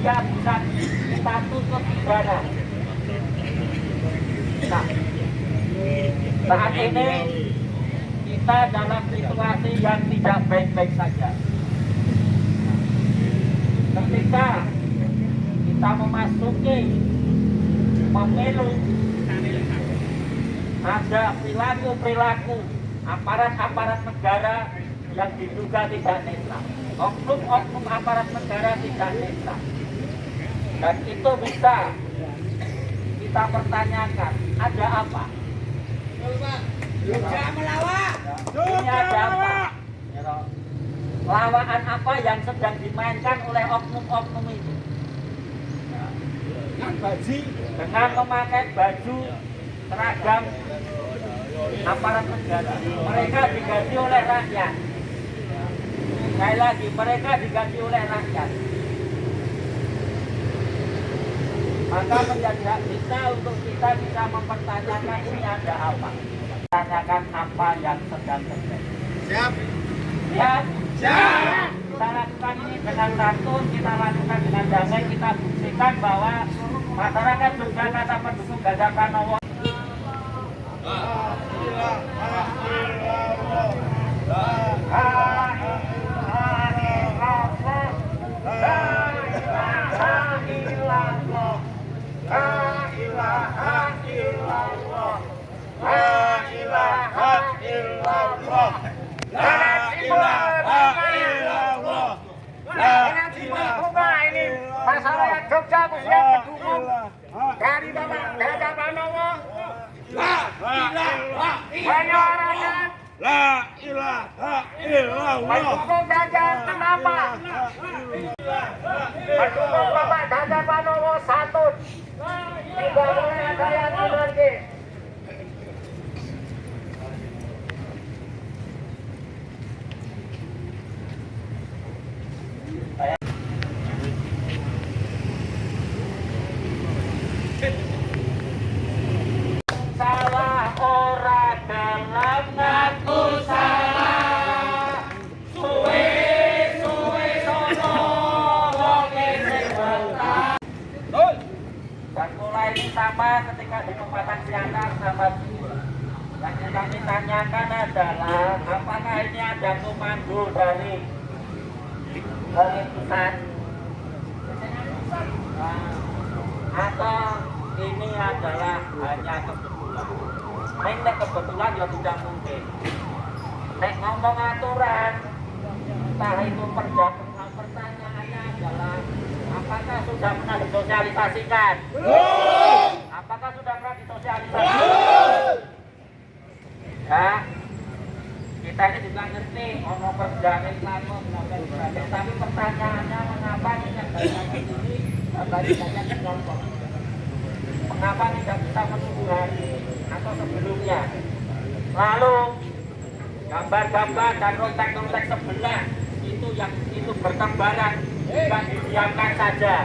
dia bisa kita tuntut pidana. Nah, saat ini kita dalam situasi yang tidak baik-baik saja. Ketika kita memasuki pemilu, ada perilaku aparat-aparat negara yang diduga tidak netral, oknum-oknum aparat negara tidak netral, dan itu bisa kita pertanyakan, ada apa? Ini ada apa? Lawaan apa yang sedang dimainkan oleh oknum-oknum itu? Dengan memakai baju seragam aparat negara, mereka digaji oleh rakyat. Sekali lagi, mereka digaji oleh rakyat. Maka menjadi hak kita untuk kita bisa mempertanyakan ini ada apa. Tanyakan apa yang sedang terjadi. Siap? Siap? Siap! Kita lakukan ini dengan santun, kita lakukan dengan damai, kita buktikan bahwa masyarakat Yogyakarta pendukung Ganjar Pranowo. Masyarakat Jogja punya pendukung dari Bapak Ganjar Pranowo. Menyuarakan La ilaha illallah. pendukung Ganjar. Kenapa? Pendukung Bapak Ganjar Pranowo santun. Tidak boleh ada yang anarki. Salah ora dalam ngaku salah, suwe sono wonge sing betah. Dan mulai ini sama ketika di tempatan siantar sahabat, yang kami tanyakan adalah apakah ini ada komando dari pusat atau ini adalah hanya kebetulan. Nek kebetulan ya tidak mungkin. Nek ngomong aturan, entah itu pertanyaannya adalah apakah sudah pernah disosialisasikan? Apakah sudah pernah disosialisasikan? Ya, kita ini juga ngerti ono perjalanan lama tapi pertanyaannya mengapa tidak ini tadi banyak kelompok. Mengapa tidak bisa menunggu hari atau sebelumnya? Lalu gambar-gambar dan kontak-kontak sebelah itu bertebaran, bukan didiamkan saja.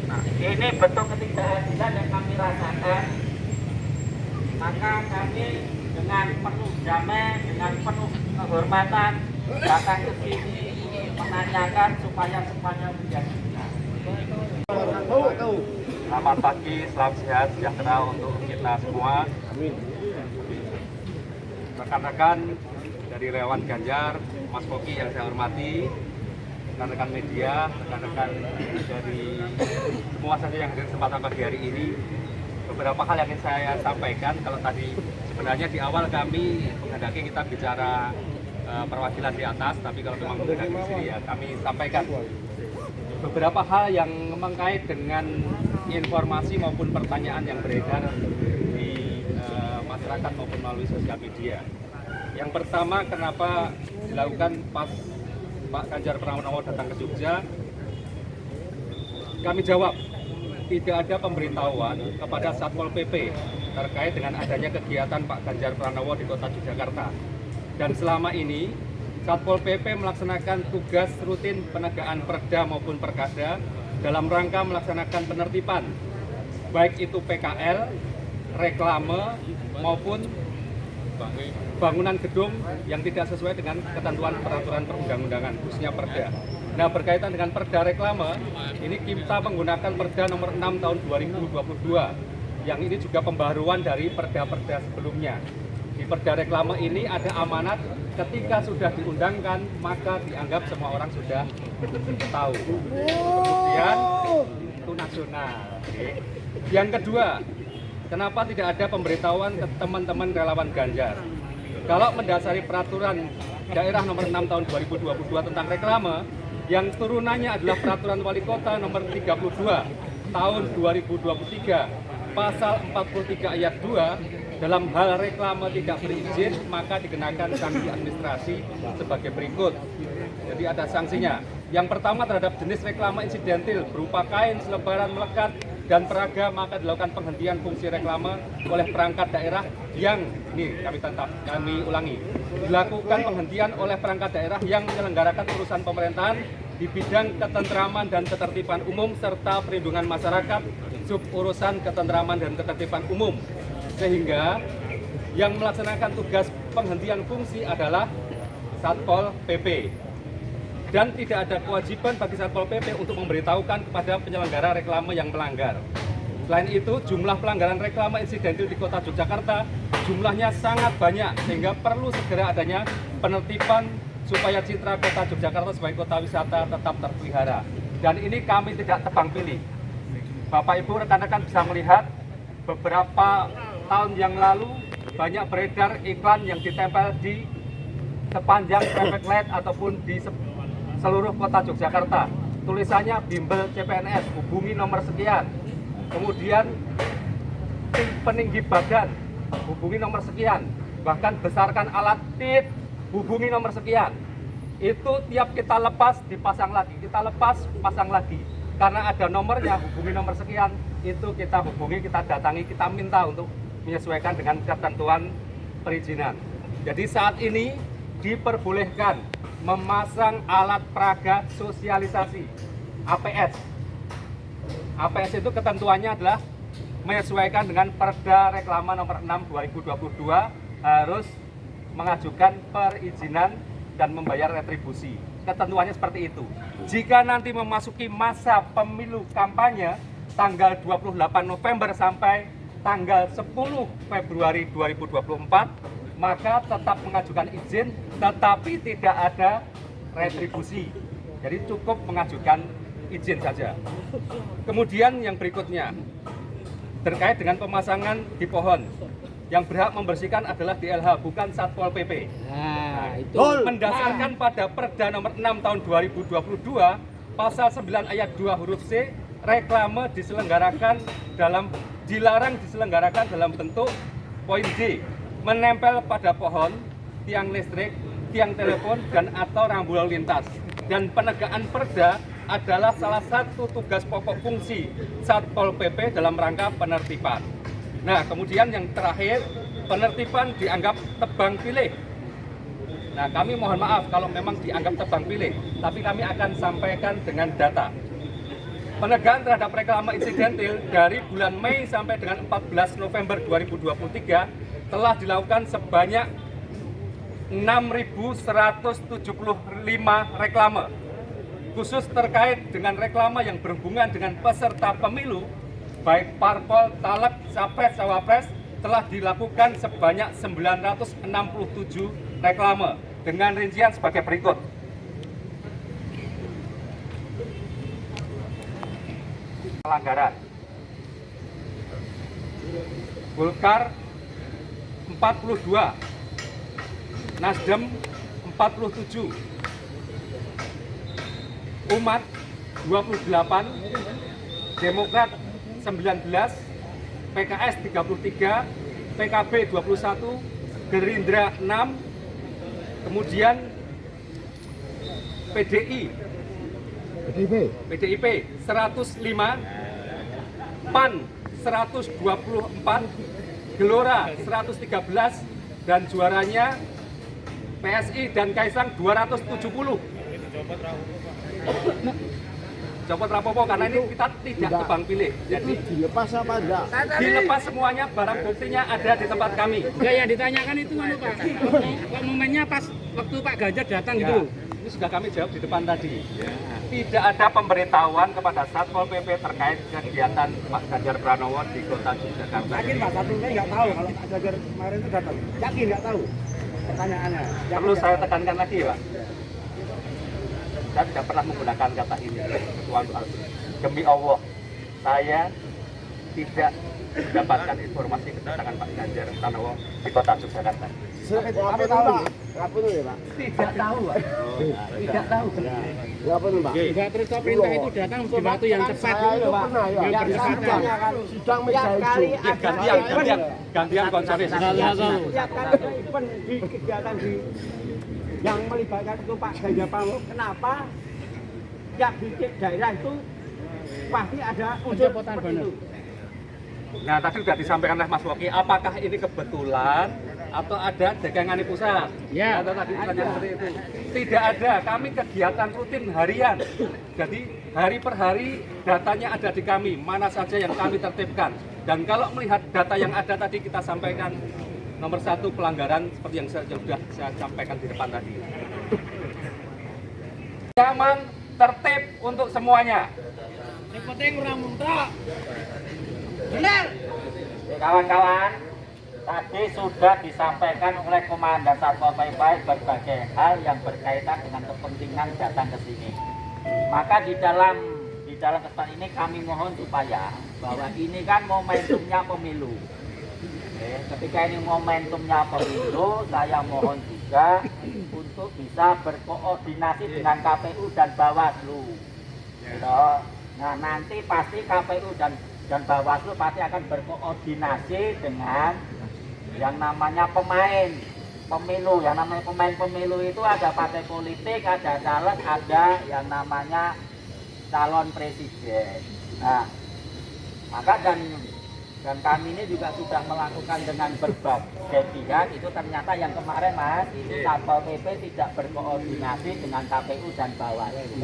Nah, ini bentuk ketidakadilan yang kami rasakan. Maka kami dengan penuh damai, dengan penuh kehormatan datang ke sini menanyakan supaya menjadi benar. Selamat pagi, salam sehat, sejahtera untuk kita semua. Rekan-rekan dari relawan Ganjar, Mas Koki yang saya hormati, rekan-rekan media, rekan-rekan dari semua saja yang hadir kesempatan pagi hari ini. Beberapa hal yang ingin saya sampaikan. Kalau tadi sebenarnya di awal kami menghendaki kita bicara perwakilan di atas, tapi kalau memang menghendaki di sini ya kami sampaikan beberapa hal yang mengkait dengan informasi maupun pertanyaan yang beredar di masyarakat maupun melalui sosial media. Yang pertama, kenapa dilakukan pas Pak Ganjar Pranowo datang ke Jogja? Kami jawab, tidak ada pemberitahuan kepada Satpol PP terkait dengan adanya kegiatan Pak Ganjar Pranowo di Kota Yogyakarta. Dan selama ini Satpol PP melaksanakan tugas rutin penegakan perda maupun perkada dalam rangka melaksanakan penertiban, baik itu PKL, reklame, maupun bangunan gedung yang tidak sesuai dengan ketentuan peraturan perundang-undangan, khususnya perda. Nah, berkaitan dengan Perda Reklame, ini kita menggunakan Perda nomor 6 tahun 2022, yang ini juga pembaruan dari perda-perda sebelumnya. Di Perda Reklame ini ada amanat ketika sudah diundangkan, maka dianggap semua orang sudah tahu. Kemudian itu nasional. Yang kedua, kenapa tidak ada pemberitahuan ke teman-teman relawan Ganjar? Kalau mendasari peraturan daerah nomor 6 tahun 2022 tentang reklame, yang turunannya adalah peraturan wali kota nomor 32 tahun 2023, pasal 43 ayat 2, dalam hal reklame tidak berizin, maka dikenakan sanksi administrasi sebagai berikut. Jadi ada sanksinya. Yang pertama, terhadap jenis reklame insidentil berupa kain, selebaran, melekat, dan peraga, maka dilakukan penghentian fungsi reklame oleh perangkat daerah yang, ini kami ulangi, dilakukan penghentian oleh perangkat daerah yang menyelenggarakan urusan pemerintahan di bidang ketentraman dan ketertiban umum serta perlindungan masyarakat, sub urusan ketentraman dan ketertiban umum, sehingga yang melaksanakan tugas penghentian fungsi adalah Satpol PP. Dan tidak ada kewajiban bagi Satpol PP untuk memberitahukan kepada penyelenggara reklame yang melanggar. Selain itu, jumlah pelanggaran reklame insidentil di Kota Yogyakarta jumlahnya sangat banyak, sehingga perlu segera adanya penertiban supaya citra Kota Yogyakarta sebagai kota wisata tetap terpelihara. Dan ini kami tidak tebang pilih. Bapak Ibu rekan-rekan bisa melihat beberapa tahun yang lalu banyak beredar iklan yang ditempel di sepanjang traffic light ataupun di seluruh Kota Yogyakarta. Tulisannya bimbel CPNS, hubungi nomor sekian. Kemudian peninggi badan, hubungi nomor sekian. Bahkan besarkan alat tit, hubungi nomor sekian. Itu tiap kita lepas dipasang lagi, kita lepas pasang lagi. Karena ada nomornya, hubungi nomor sekian. Itu kita hubungi, kita datangi, kita minta untuk menyesuaikan dengan ketentuan perizinan. Jadi saat ini diperbolehkan memasang alat peraga sosialisasi APS. APS itu ketentuannya adalah menyesuaikan dengan Perda Reklame nomor 6 2022, harus mengajukan perizinan dan membayar retribusi. Ketentuannya seperti itu. Jika nanti memasuki masa pemilu kampanye tanggal 28 November sampai tanggal 10 Februari 2024, maka tetap mengajukan izin, tetapi tidak ada retribusi. Jadi cukup mengajukan izin saja. Kemudian yang berikutnya, terkait dengan pemasangan di pohon. Yang berhak membersihkan adalah DLH, bukan Satpol PP. Nah, itu Mendasarkan pada Perda nomor 6 tahun 2022, pasal 9 ayat 2 huruf C, reklame dilarang diselenggarakan dalam bentuk poin D, menempel pada pohon, tiang listrik, tiang telepon, dan atau rambu lalu lintas. Dan penegakan perda adalah salah satu tugas pokok fungsi Satpol PP dalam rangka penertiban. Nah, kemudian yang terakhir, penertiban dianggap tebang pilih. Nah, kami mohon maaf kalau memang dianggap tebang pilih, tapi kami akan sampaikan dengan data. Penegakan terhadap reklame insidentil dari bulan Mei sampai dengan 14 November 2023 telah dilakukan sebanyak 6.175 reklame. Khusus terkait dengan reklame yang berhubungan dengan peserta pemilu, baik parpol, caleg, capres, cawapres, telah dilakukan sebanyak 967 reklame dengan rincian sebagai berikut. Pelanggaran Golkar 42, Nasdem 47, Umat 28, Demokrat 19, PKS 33, PKB 21, Gerindra 6, kemudian PDIP 105, PAN 124, Gelora 113, dan juaranya PSI dan Kaisang 270. Copot rapopo karena ini kita tidak tebang pilih. Jadi dilepas apa enggak? Dilepas semuanya, barang buktinya ada di tempat kami. enggak, yang ditanyakan itu Pak. Momennya pas waktu Pak Ganjar datang gitu Ya, loh. ini sudah kami jawab di depan tadi. Tidak ada pemberitahuan kepada Satpol PP terkait kegiatan Pak Ganjar Pranowo di Kota Yogyakarta. Yakin Pak Satpol PP nggak tahu kalau Pak Ganjar kemarin itu datang? Yakin nggak tahu? Pertanyaannya. Yakin Perlu nggak saya tahu? tekankan lagi ya, Pak. Saya tidak pernah menggunakan kata ini. Demi Allah, saya tidak mendapatkan informasi kedatangan Pak Ganjar Pranowo di Kota Yogyakarta. Apa tahu Pak? Apa tuh ya Pak? Tidak tahu, Pak. Tidak tahu. Apa tuh Pak? Enggak, terus kok perintah itu datang di waktu yang tepat gitu loh Pak. Yang berdekatan. Sidang kali Gantian konseris. Setiap kali ada event di kegiatan yang melibatkan itu Pak Ganjar Pranowo, kenapa tiap di daerah itu pasti ada unsur seperti itu? Nah, tadi sudah disampaikan oleh Mas Woki, apakah ini kebetulan atau ada dagangan pusat? Ya. Atau tadi pertanyaan seperti itu. Tidak ada, kami kegiatan rutin harian. Jadi hari per hari datanya ada di kami, mana saja yang kami tertibkan. Dan kalau melihat data yang ada tadi kita sampaikan, nomor 1 pelanggaran seperti yang sudah saya sampaikan di depan tadi. Nyaman, tertib untuk semuanya. Yang penting kurang muntah. Kawan-kawan, tadi sudah disampaikan oleh Komandan Satpol PP berbagai hal yang berkaitan dengan kepentingan datang ke sini. Maka di dalam kesempatan ini kami mohon supaya bahwa ini kan momentumnya pemilu. Ketika ini momentumnya pemilu, saya mohon juga untuk bisa berkoordinasi dengan KPU dan Bawaslu. Gitu. Nah, nanti pasti KPU dan Bawaslu pasti akan berkoordinasi dengan yang namanya pemain pemilu. Yang namanya pemain pemilu itu ada partai politik, ada caleg, ada yang namanya calon presiden. Nah, maka dan kami ini juga sudah melakukan dengan berbagai pihak. Itu ternyata yang kemarin Mas, itu Satpol PP tidak berkoordinasi dengan KPU dan Bawaslu.